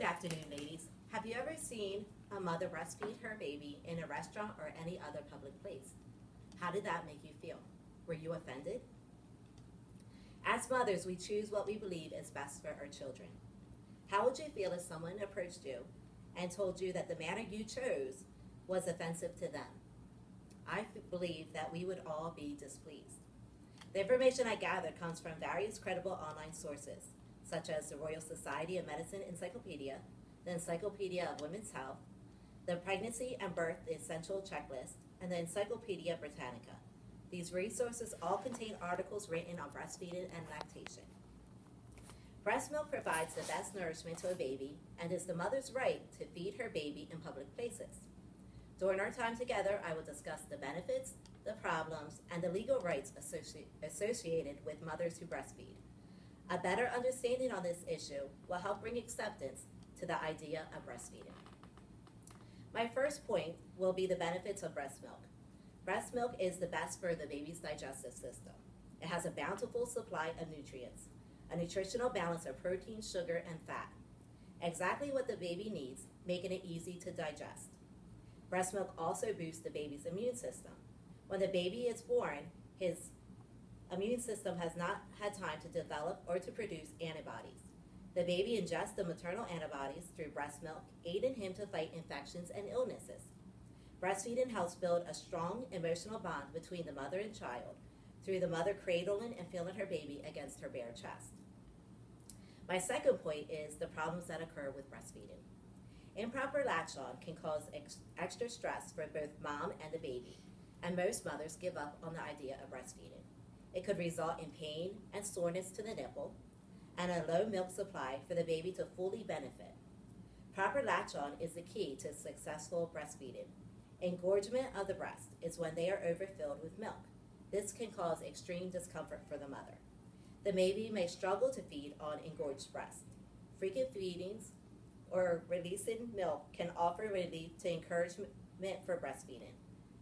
afternoon, ladies. Have you ever seen a mother breastfeed her baby in a restaurant or any other public place? How did that make you feel? Were you offended? As mothers, we choose what we believe is best for our children. How would you feel if someone approached you and told you that the manner you chose was offensive to them? I believe that we would all be displeased. The information I gathered comes from various credible online sources, such as the Royal Society of Medicine Encyclopedia, the Encyclopedia of Women's Health, the Pregnancy and Birth Essential Checklist, and the Encyclopedia Britannica. These resources all contain articles written on breastfeeding and lactation. Breast milk provides the best nourishment to a baby and is the mother's right to feed her baby in public places. During our time together, I will discuss the benefits, the problems, and the legal rights associated with mothers who breastfeed. A better understanding on this issue will help bring acceptance to the idea of breastfeeding. My first point will be the benefits of breast milk. Breast milk is the best for the baby's digestive system. It has a bountiful supply of nutrients, a nutritional balance of protein, sugar, and fat. Exactly what the baby needs, making it easy to digest. Breast milk also boosts the baby's immune system. When the baby is born, his immune system has not had time to develop or to produce antibodies. The baby ingests the maternal antibodies through breast milk, aiding him to fight infections and illnesses. Breastfeeding helps build a strong emotional bond between the mother and child through the mother cradling and feeling her baby against her bare chest. My second point is the problems that occur with breastfeeding. Improper latch-on can cause extra stress for both mom and the baby, and most mothers give up on the idea of breastfeeding. It could result in pain and soreness to the nipple and a low milk supply for the baby to fully benefit. Proper latch-on is the key to successful breastfeeding. Engorgement of the breast is when they are overfilled with milk. This can cause extreme discomfort for the mother. The baby may struggle to feed on engorged breast. Frequent feedings or releasing milk can offer relief to encouragement for breastfeeding.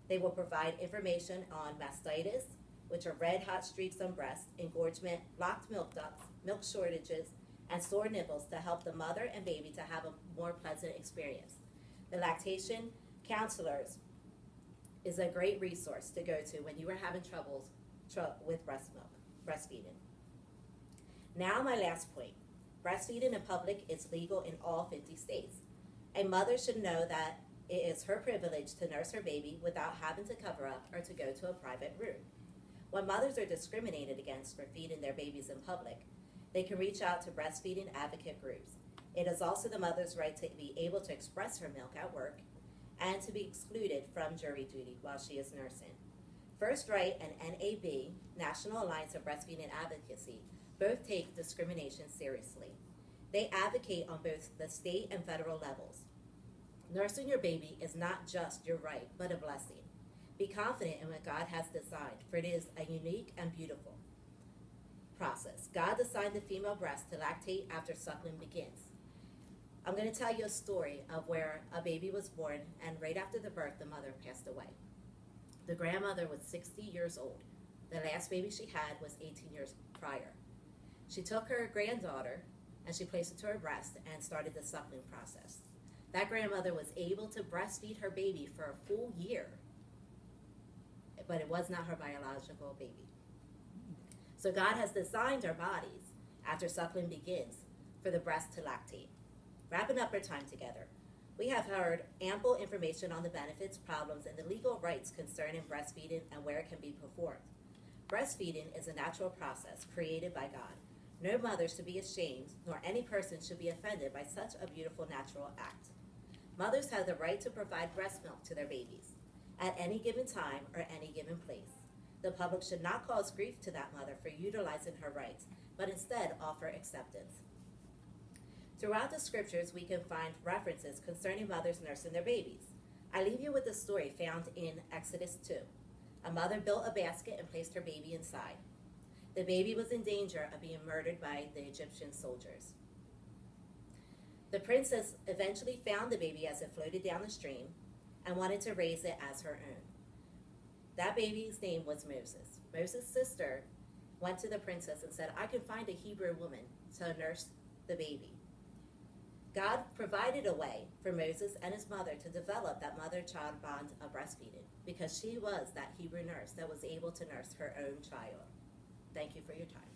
They will provide information on mastitis, which are red-hot streaks on breast, engorgement, blocked milk ducts, milk shortages, and sore nipples to help the mother and baby to have a more pleasant experience. The lactation counselors is a great resource to go to when you are having troubles with breastfeeding. Now my last point. Breastfeeding in public is legal in all 50 states. A mother should know that it is her privilege to nurse her baby without having to cover up or to go to a private room. When mothers are discriminated against for feeding their babies in public, they can reach out to breastfeeding advocate groups. It is also the mother's right to be able to express her milk at work and to be excluded from jury duty while she is nursing. First Right and NAB, National Alliance of Breastfeeding Advocacy, both take discrimination seriously. They advocate on both the state and federal levels. Nursing your baby is not just your right, but a blessing. Be confident in what God has designed, for it is a unique and beautiful process. God designed the female breast to lactate after suckling begins. I'm going to tell you a story of where a baby was born, and right after the birth, the mother passed away. The grandmother was 60 years old. The last baby she had was 18 years prior. She took her granddaughter and she placed it to her breast and started the suckling process. That grandmother was able to breastfeed her baby for a full year, but it was not her biological baby. So God has designed our bodies after suckling begins for the breast to lactate. Wrapping up our time together, we have heard ample information on the benefits, problems, and the legal rights concerning breastfeeding and where it can be performed. Breastfeeding is a natural process created by God. No mother should be ashamed, nor any person should be offended by such a beautiful natural act. Mothers have the right to provide breast milk to their babies at any given time or any given place. The public should not cause grief to that mother for utilizing her rights, but instead offer acceptance. Throughout the scriptures, we can find references concerning mothers nursing their babies. I leave you with a story found in Exodus 2. A mother built a basket and placed her baby inside. The baby was in danger of being murdered by the Egyptian soldiers. The princess eventually found the baby as it floated down the stream and wanted to raise it as her own. That baby's name was Moses. Moses' sister went to the princess and said, I can find a Hebrew woman to nurse the baby. God provided a way for Moses and his mother to develop that mother-child bond of breastfeeding because she was that Hebrew nurse that was able to nurse her own child. Thank you for your time.